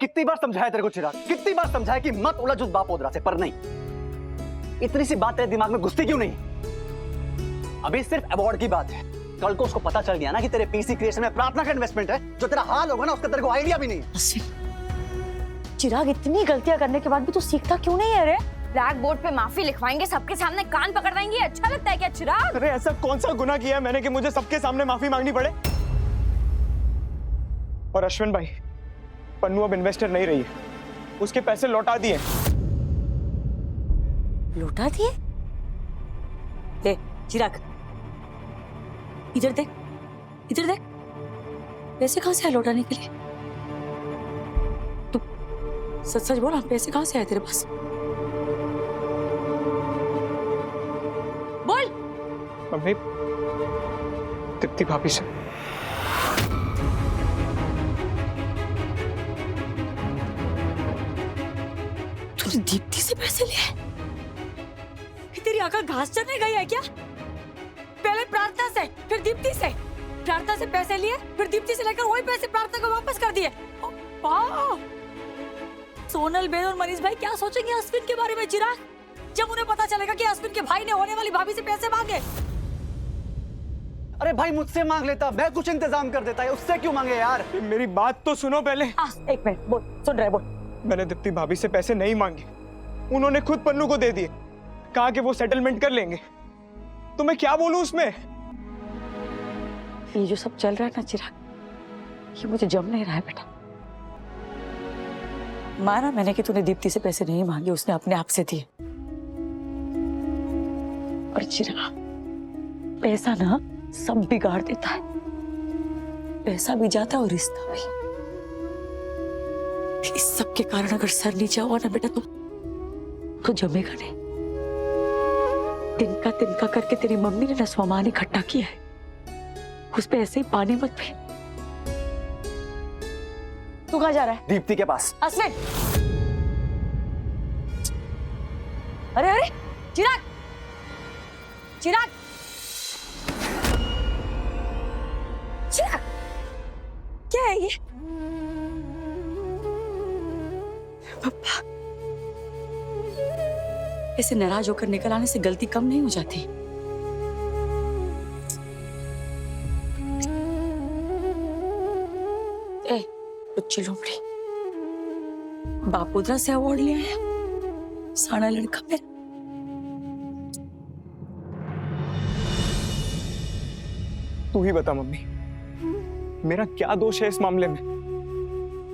कितनी बार समझाया तेरे को चिराग, कितनी बार समझाया कि मत उलझ उस बापोदरा से, पर नहीं। इतनी सी बात तेरे दिमाग में घुसती क्यों नहीं? अभी सिर्फ अवार्ड की बात है, कल को उसको पता चल गया ना कि तेरे पीसी क्रिएशन में प्रार्थना का इन्वेस्टमेंट है, जो तेरा हाल होगा ना उसका तेरे को आइडिया भी नहीं है। चिराग, इतनी गलतियां करने के बाद भी तू सीखता क्यों नहीं है रे? ब्लैक बोर्ड पे माफी लिखवाएंगे, सबके सामने कान पकड़वाएंगे, अच्छा लगता है क्या चिराग? अरे ऐसा कौन सा गुनाह किया है मैंने कि मुझे सबके सामने माफी मांगनी पड़े? और अश्विन भाई, पन्नू अब इन्वेस्टर नहीं रही है, उसके पैसे लौटा दिए। लौटा दिए? ले चिराग, इधर देख, इधर देख, पैसे कहां से आए लौटाने के लिए? तू सच सच बोल, पैसे कहां से आए तेरे पास? बोल। मम्मी, दीप्ति भाभी से। तूने दीप्ति से पैसे लिए? तेरी आंखें घास चरने गई है क्या? पहले प्रार्थना से, फिर दीप्ति से। प्रार्थना से पैसे लिए, फिर दीप्ति से लेकर वही पैसे प्रार्थना को वापस कर दिए। सोनल बेन और मनीष भाई क्या सोचेंगे अश्विन के बारे में चिराग, जब उन्हें पता चलेगा कि अश्विन के भाई ने होने वाली भाभी से पैसे मांगे? अरे भाई, मुझसे मांग लेता, मैं कुछ इंतजाम कर देता है, उससे क्यों मांगे यार? मेरी बात तो सुनो पहले। एक मिनट, बोल, सुन रहे, बोल। मैंने दीप्ति भाभी से पैसे नहीं मांगे, उन्होंने खुद पन्नू को दे दिए, कहा कि वो सेटलमेंट कर लेंगे। तो मैं क्या बोलूं उसमें? ये जो सब चल रहा है ना चिराग, ये मुझे जम नहीं रहा है बेटा। माना मैंने कि तूने दीप्ति से पैसे नहीं मांगे, उसने अपने आप से दिए। और चिराग, पैसा ना सब बिगाड़ देता है, पैसा भी जाता है और रिश्ता भी। इस सब के कारण अगर सर नीचे हुआ ना बेटा तो जमेगा नहीं। तिनका तिनका करके तेरी मम्मी ने ना सामान इकट्ठा किया है, उस पे ऐसे ही पानी मत फेंक। तू कहाँ जा रहा है? दीप्ति के पास। अश्विन! अरे अरे चिराग, चिराग, चिराग, क्या है ये? पापा, ऐसे नाराज होकर निकल आने से गलती कम नहीं हो जाती। ए, बच्ची लोमड़ी, बापोदरा से अवार्ड लिया है, साड़ा लड़का मेरा। तू ही बता मम्मी, मेरा क्या दोष है इस मामले में?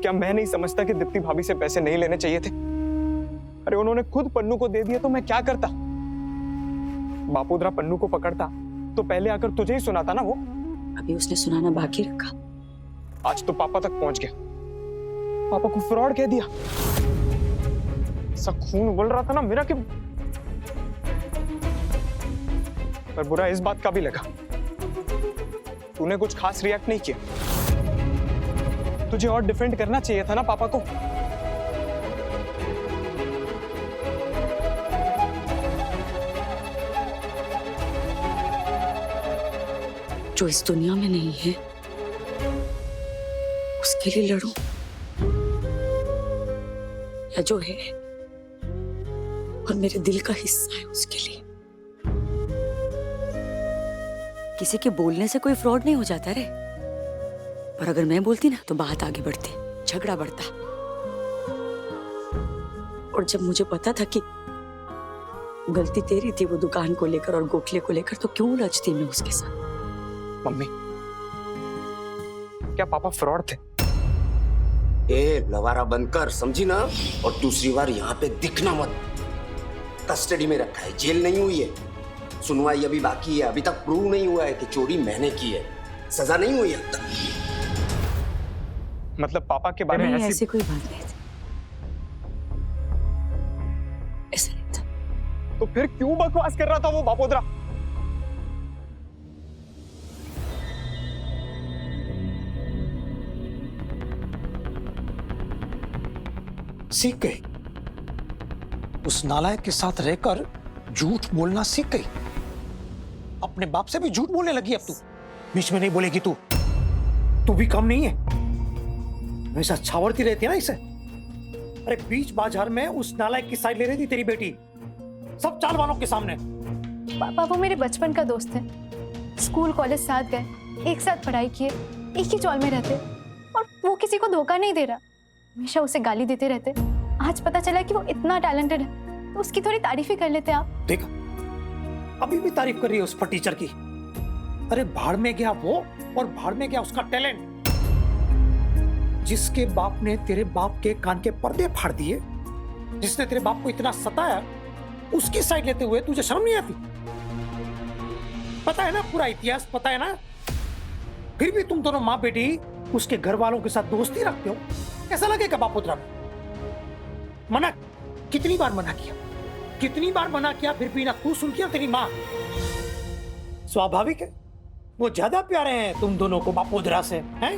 क्या मैं नहीं समझता कि दीप्ति भाभी से पैसे नहीं लेने चाहिए थे? अरे उन्होंने खुद पन्नू को दे दिया तो मैं क्या करता? बापोदरा पन्नू को पकड़ता तो पहले आकर तुझे ही सुनाता ना वो। अभी उसने सुनाना बाकी रखा। आज तो पापा तक पहुंच गया, पापा को फ्रॉड कह दिया। सब खून उबल रहा था ना मेरा कि, पर बुरा इस बात का भी लगा, तूने कुछ खास रिएक्ट नहीं किया। तुझे और डिफेंड करना चाहिए था ना पापा को। जो इस दुनिया में नहीं है उसके लिए लड़ूं, या जो है और मेरे दिल का हिस्सा है उसके लिए। किसी के बोलने से कोई फ्रॉड नहीं हो जाता रे, पर अगर मैं बोलती ना तो बात आगे बढ़ती, झगड़ा बढ़ता। और जब मुझे पता था कि गलती तेरी थी वो दुकान को लेकर और गोखले को लेकर, तो क्यों उलझती मैं उसके साथ? मम्मी, क्या पापा फ्रॉड थे? ए, लवारा बंद कर, समझी ना? और दूसरी बार यहाँ पे दिखना मत। कस्टडी में रखा है, जेल नहीं हुई है, सुनवाई अभी बाकी है, अभी तक प्रूव नहीं हुआ है कि चोरी मैंने की है, सजा नहीं हुई अब तक। मतलब पापा के बारे में ऐसी कोई बात नहीं थी, ऐसा नहीं था। तो फिर क्यों बकवास कर रहा था वो बापोदरा? सीख गई, उस नालायक के साथ रहकर झूठ बोलना सीख गई। अपने बाप से भी झूठ बोलने लगी अब तू। बीच में नहीं बोलेगी तू भी कम नहीं है, हमेशा छावरती रहती है ना इसे। अरे बीच बाजार में उस नालायक की साइड ले रही थी तेरी बेटी, सब चाल वालों के सामने। पापा वो मेरे बचपन का दोस्त है, स्कूल कॉलेज साथ गए, एक साथ पढ़ाई किए, एक ही चौल में रहते, और वो किसी को धोखा नहीं दे रहा, हमेशा उसे गाली देते रहते। आज पता चला कि वो इतना टैलेंटेड है, तो उसकी थोड़ी तारीफ ही कर लेते आप। देखा, अभी भी तारीफ कर रही है उस पर टीचर की। अरे भाड़ में गया वो, और भाड़ में गया उसका टैलेंट। जिसके बाप ने तेरे बाप के कान के पर्दे फाड़ दिए, जिसने तेरे बाप को इतना सताया, उसकी साइड लेते हुए तुझे शर्म नहीं आती? पता है ना पूरा इतिहास, पता है ना? फिर भी तुम दोनों माँ बेटी उसके घर वालों के साथ दोस्ती रखते हो। कैसा लगेगा बापोद्रा? मना, कितनी बार मना किया, कितनी बार मना किया, फिर भी ना तू सुनती है तेरी माँ। स्वाभाविक है, वो ज्यादा प्यारे हैं तुम दोनों को बापोद्रा से, हैं?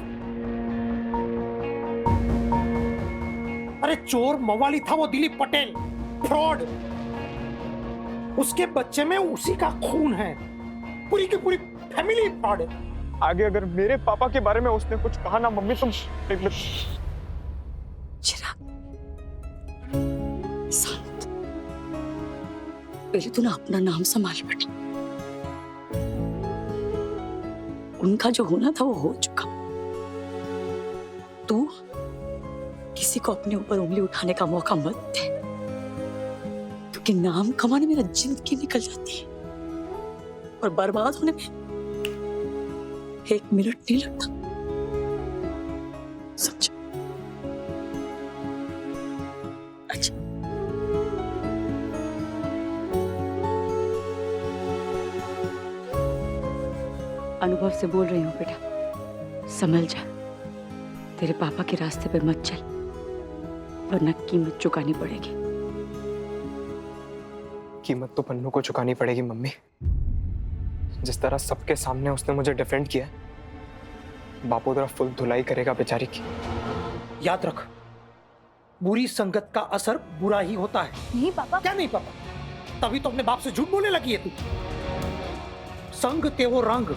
अरे चोर मवाली था वो दिलीप पटेल, फ्रॉड। उसके बच्चे में उसी का खून है, पूरी की पूरी फैमिली फ्रॉड है। आगे अगर मेरे पापा के बारे में उसने कुछ कहा ना मम्मी, तुम चिराग शांत, पहले तू ना अपना नाम संभाल बेटा। उनका जो होना था वो हो चुका। तू किसी को अपने ऊपर उंगली उठाने का मौका मत दे, क्योंकि नाम कमाने में ना जिंदगी निकल जाती है, और बर्बाद होने में एक मिनट नहीं लगता। समझ? अच्छा, अनुभव से बोल रही हूँ बेटा, संभल जा। तेरे पापा के रास्ते पे मत चल, वरना कीमत चुकानी पड़ेगी। कीमत तो पन्नू को चुकानी पड़ेगी मम्मी। जिस तरह सबके सामने उसने मुझे डिफेंड किया, बापोद्रा फुल धुलाई करेगा बेचारी की। याद रख, बुरी संगत का असर बुरा ही होता है। नहीं पापा। क्या नहीं पापा? तभी तो अपने बाप से झूठ बोलने लगी है तू। संग तेवो रंग,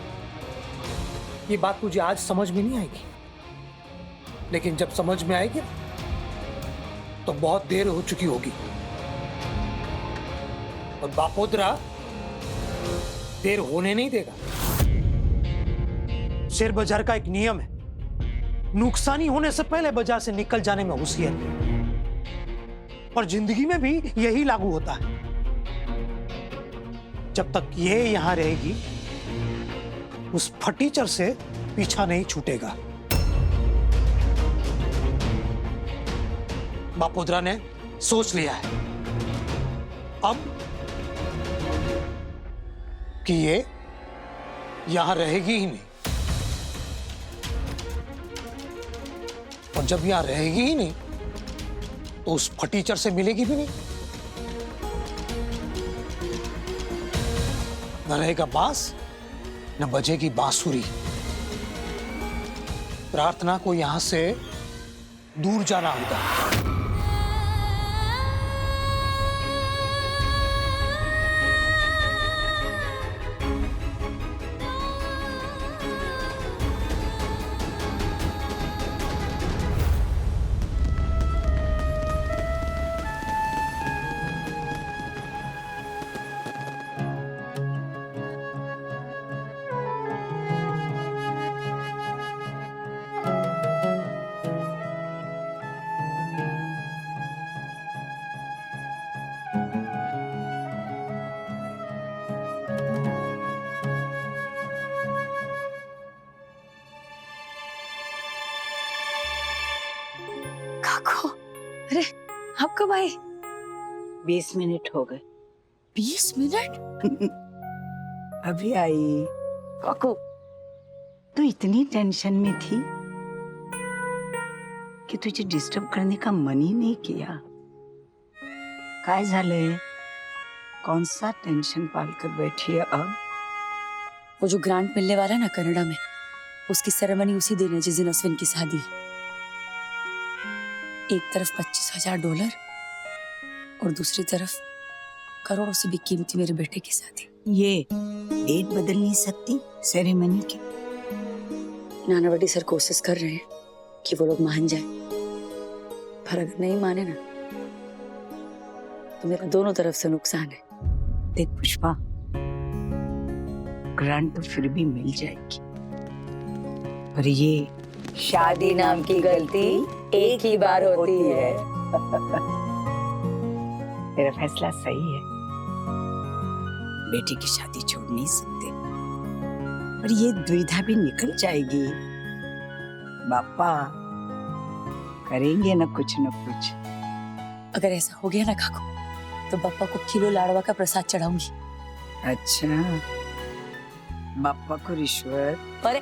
ये बात तुझे आज समझ में नहीं आएगी, लेकिन जब समझ में आएगी तो बहुत देर हो चुकी होगी। और बापोद्रा देर होने नहीं देगा। शेयर बाजार का एक नियम है, नुकसानी होने से पहले बाजार से निकल जाने में होशियार। और जिंदगी में भी यही लागू होता है। जब तक ये यहां रहेगी, उस फटीचर से पीछा नहीं छूटेगा। बापोद्रा ने सोच लिया है अब कि ये यहां रहेगी ही नहीं, और जब यहां रहेगी ही नहीं तो उस फटीचर से मिलेगी भी नहीं। न रहेगा बांस, न बजेगी बांसुरी। प्रार्थना को यहां से दूर जाना होगा। काको, अरे आप कब आए? 20 मिनट हो गए। 20 मिनट? अभी आई। काको, तू इतनी टेंशन में थी कि तुझे डिस्टर्ब करने का मन ही नहीं किया। काय झालंय? कौन सा टेंशन पालकर बैठी है अब? वो जो ग्रांट मिलने वाला है ना कनाडा में, उसकी सेरेमनी उसी दिन है जिस दिन अश्विन की शादी है। एक तरफ $25,000 और दूसरी तरफ करोड़ों से भी कीमती मेरे बेटे की शादी। ये डेट बदल नहीं सकती सेरेमनी की? नानावटी सर कोशिश कर रहे हैं कि वो लोग मान जाए, पर अगर नहीं माने ना तो मेरा दोनों तरफ से नुकसान है। देख पुष्पा, ग्रांट तो फिर भी मिल जाएगी, पर ये शादी नाम की गलती एक ही बार होती है। तेरा फैसला सही है। बेटी की शादी छोड़ नहीं सकते, पर ये दुविधा भी निकल जाएगी। बापा करेंगे ना कुछ। अगर ऐसा हो गया ना काकू, तो बापा को किलो लाड़वा का प्रसाद चढ़ाऊंगी। अच्छा, बापा को रिश्वत? अरे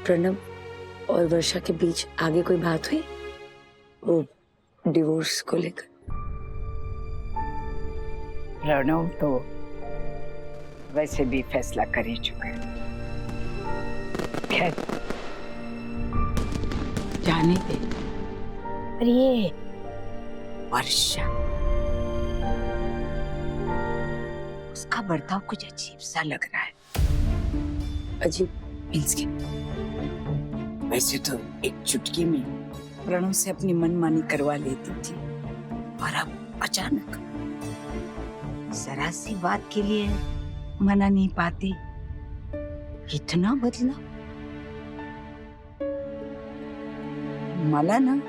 प्रणव और वर्षा के बीच आगे कोई बात हुई वो डिवोर्स को लेकर? प्रणव तो वैसे भी फैसला कर ही चुका है। खैर जाने दे। पर ये वर्षा, उसका बर्ताव कुछ अजीब सा लग रहा है। अजीब मीन्स के? वैसे तो एक चुटकी में प्रणव से अपनी मनमानी करवा लेती थी, और अब अचानक जरा सी बात के लिए मना नहीं पाती। इतना बदला? मला ना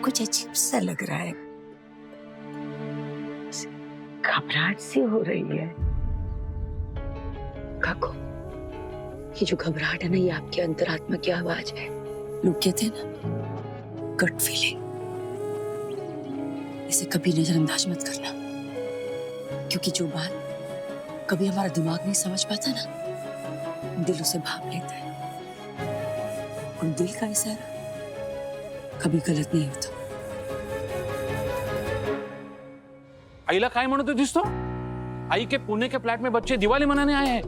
कुछ अजीब सा लग रहा है, घबराहट सी हो रही है। काकू, ये जो घबराहट है ना, ये आपकी अंतरात्मा की आवाज है। लोग कहते हैं ना, गट फीलिंग। इसे कभी नजरअंदाज मत करना, क्योंकि जो बात कभी हमारा दिमाग नहीं समझ पाता ना, दिल उसे भाप लेता है। और दिल का इशारा कभी गलत नहीं होता। आईला काय म्हणत होतीस तो? आई के पुणे के फ्लैट में बच्चे दिवाली मनाने आए हैं,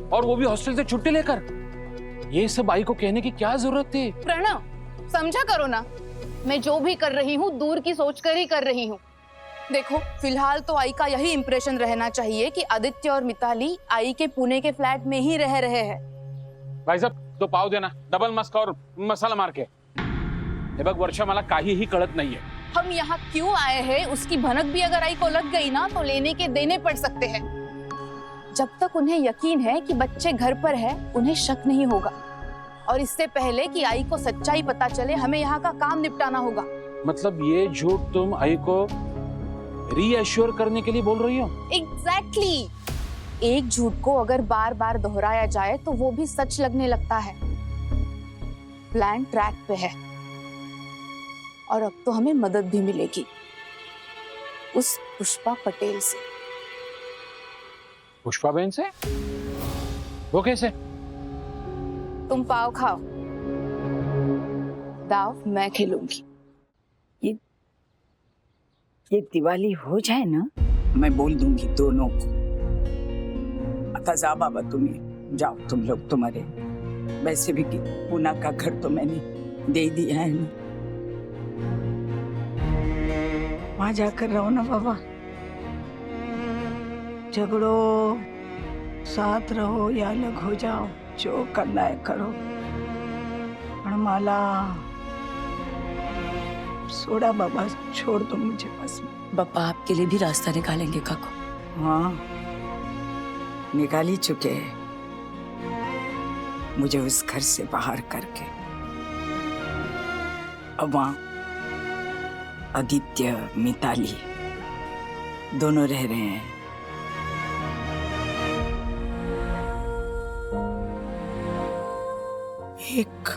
और वो भी हॉस्टल से छुट्टी लेकर। ये सब आई को कहने की क्या जरूरत थी? प्रणव, समझा करो ना, मैं जो भी कर रही हूँ दूर की सोच कर ही कर रही हूँ। देखो, फिलहाल तो आई का यही इंप्रेशन रहना चाहिए कि आदित्य और मिताली आई के पुणे के फ्लैट में ही रह रहे हैं। भाई साहब, तो पाव देना, डबल मस्का और मसाला मार के। हे बघ वर्षा, मला काहीही कळत नाहीये। हम यहाँ क्यों आए हैं उसकी भनक भी अगर आई को लग गई ना, तो लेने के देने पड़ सकते हैं। जब तक उन्हें यकीन है कि बच्चे घर पर है, उन्हें शक नहीं होगा। और इससे पहले कि आई को सच्चाई पता चले, हमें यहाँ का काम निपटाना होगा। मतलब ये झूठ तुम आई को रीअश्योर करने के लिए बोल रही हो? एग्जैक्टली। एक झूठ को अगर बार बार दोहराया जाए तो वो भी सच लगने लगता है। प्लान ट्रैक पे है, और अब तो हमें मदद भी मिलेगी उस पुष्पा पटेल से। पुष्पा बहन से? वो कैसे? तुम पाव खाओ, दाव मैं खेलूंगी। ये दिवाली हो जाए ना, मैं बोल दूंगी दोनों को। आता जा बाबा, तुम्हें जाओ, तुम लोग तुम्हारे। वैसे भी कि पूना का घर तो मैंने दे दिया है ना, वहां जाकर रहो ना बाबा। झगड़ो, साथ रहो या अलग हो जाओ, जो करना है करो। माला सोड़ा बाबा, छोड़ दो मुझे बस। बापा आपके लिए भी रास्ता निकालेंगे काकू। हाँ, निकाल ही चुके हैं मुझे उस घर से बाहर करके। अब वहां आदित्य, मिताली दोनों रह रहे हैं। एक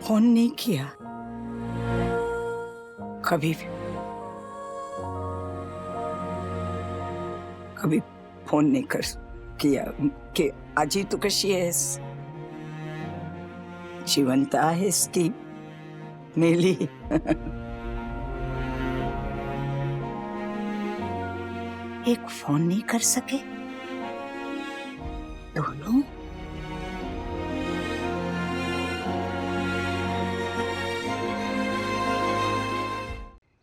फोन नहीं किया कभी फोन नहीं कर किया कि आजी तू कशी आहेस, जिवंत आहेस की मेली? एक फोन नहीं कर सके दोनों?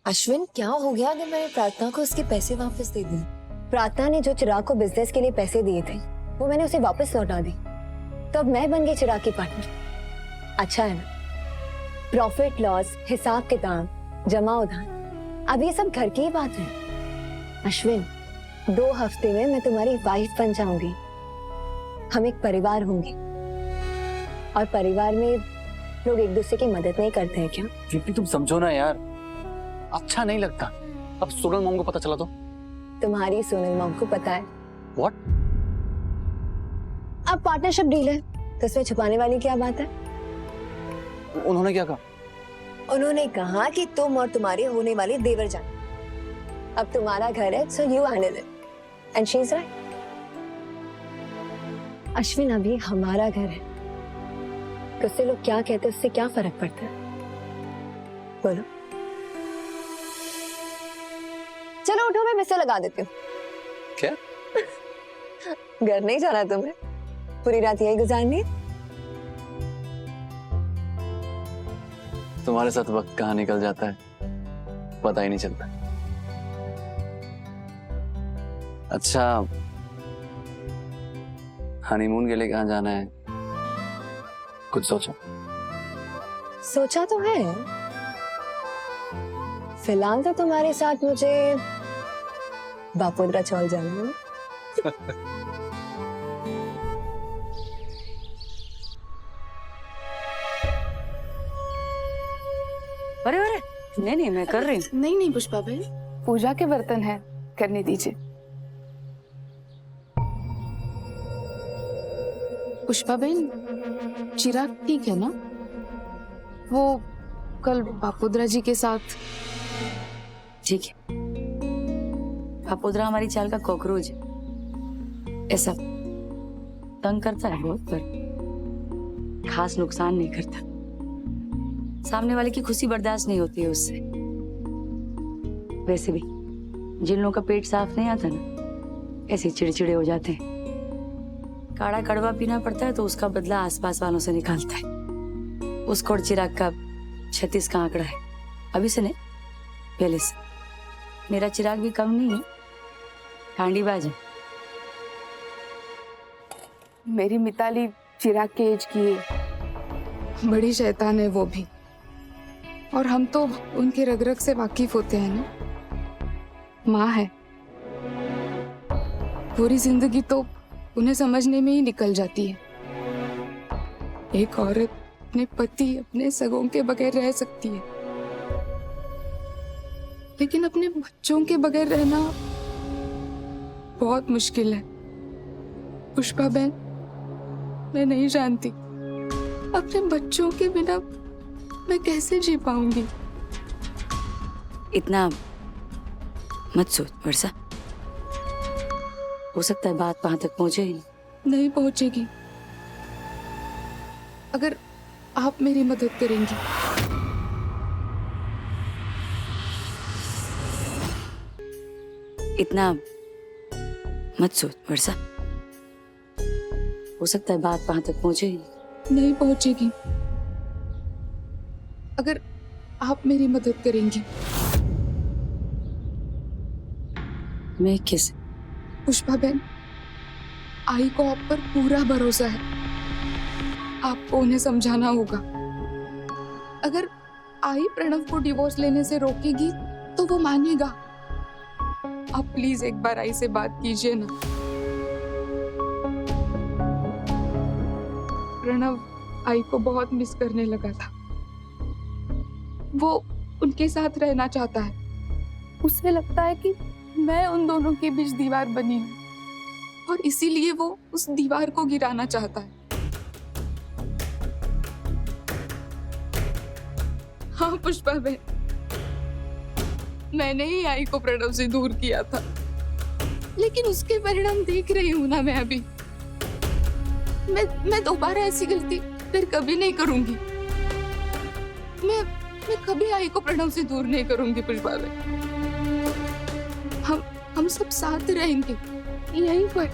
अश्विन, क्या हो गया अगर मैंने प्रार्थना को उसके पैसे वापस दे दिए? प्रार्थना ने जो चिराग को बिजनेस के लिए पैसे दिए थे वो मैंने उसे वापस लौटा दी, तो अब मैं बन गई चिराग की पार्टनर। अच्छा है ना? प्रॉफिट लॉस, हिसाब किताब, जमा उधार, अब ये सब घर की ही बात है। अश्विन, 2 हफ्ते में मैं तुम्हारी वाइफ बन जाऊंगी। हम एक परिवार होंगे, और परिवार में लोग एक दूसरे की मदद नहीं करते हैं क्या? दीप्ति तुम समझो ना यार, अच्छा नहीं लगता। अब सोनल मॉम को पता चला तो? तुम्हारी सोनल मॉम को पता है? What? अब पार्टनरशिप डील है तो इसमें छुपाने वाली क्या बात है? उन्होंने क्या कहा? उन्होंने कहा कि तुम और तुम्हारे होने वाली देवर जान, अब तुम्हारा घर है, so you handle it, and she's right. Ashwin, अभी हमारा घर है, उससे लोग क्या कहते हैं उससे क्या फर्क पड़ता है? बोलो। चलो उठो, मैं बिस्तर लगा देती हूँ। क्या? घर नहीं जाना तुम्हें? पूरी रात यही गुजारनी? तुम्हारे साथ वक्त कहाँ निकल जाता है पता ही नहीं चलता। अच्छा, हनीमून के लिए कहाँ जाना है? कुछ सोचा? सोचा तो है। फिलहाल तो तुम्हारे साथ मुझे बापोद्रा चौल जाना है। अरे अरे, नहीं मैं कर रही हूँ। नहीं पुष्पा बहन, पूजा के बर्तन हैं, करने दीजिए। पुष्पा बहन, चिराग ठीक है ना? वो कल बापोद्रा जी के साथ। ठीक है, बापोद्रा हमारी चाल का कॉकरोच है। ऐसा तंग करता है बहुत, पर खास नुकसान नहीं करता। सामने वाले की खुशी बर्दाश्त नहीं होती है उससे। वैसे भी जिन लोगों का पेट साफ नहीं आता ना, ऐसे चिड़चिड़े हो जाते हैं। काढ़ा कड़वा पीना पड़ता है तो उसका बदला आसपास वालों से निकालता है। उसको और चिराग का 36 का आंकड़ा है। अभी से नहीं, पहले से। मेरा चिराग भी कम नहीं है, कांडीबाज है। मेरी मिताली चिराग के एज की है, बड़ी शैतान है वो भी, और हम तो उनके रग रग से वाकिफ होते हैं ना। माँ है, पूरी जिंदगी तो उन्हें समझने में ही निकल जाती है। एक औरत अपने पति, अपने सगों के बगैर रह सकती है, लेकिन अपने बच्चों के बगैर रहना बहुत मुश्किल है। पुष्पा बहन, मैं नहीं जानती अपने बच्चों के बिना मैं कैसे जी पाऊंगी। इतना मत सोच वर्षा, हो सकता है बात वहां तक पहुंचे ही नहीं पहुंचेगी अगर आप मेरी मदद करेंगी। इतना मत सोच वर्षा, हो सकता है बात वहां तक पहुंचे ही नहीं पहुंचेगी अगर आप मेरी मदद करेंगी। मैं किस? पुष्पा बहन, आई को आप पर पूरा भरोसा है। आपको उन्हें समझाना होगा। अगर आई प्रणव को डिवोर्स लेने से रोकेगी तो वो मानेगा। आप प्लीज एक बार आई से बात कीजिए ना। प्रणव आई को बहुत मिस करने लगा था। वो उनके साथ रहना चाहता है। उसे लगता है कि मैं उन दोनों के बीच दीवार बनी हूँ, और इसीलिए वो उस दीवार को गिराना चाहता है। हाँ पुष्पा बहन, मैंने ही आई को प्रणव से दूर किया था, लेकिन उसके परिणाम देख रही हूँ ना मैं अभी। मैं दोबारा ऐसी गलती फिर कभी नहीं करूंगी। मैं कभी आई को प्रणव से दूर नहीं करूंगी पुष्पा बहन। हम सब साथ रहेंगे यहीं पर।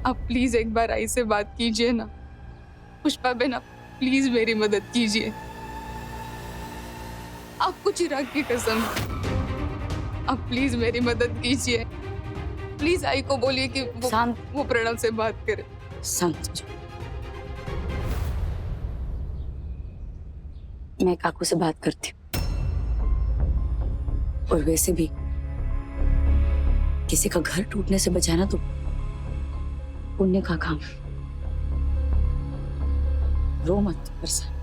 आप प्लीज एक बार आई से बात कीजिए ना। पुष्पा बहन, आप प्लीज मेरी मदद कीजिए। आपको चिराग की कसम, आप प्लीज मेरी मदद कीजिए। प्लीज आई को बोलिए कि वो प्रणव से बात करे। शांत हो जाओ। मैं काकू से बात करती हूँ। और वैसे भी किसी का घर टूटने से बचाना तो पुण्य का काम है। रो मत बरसा।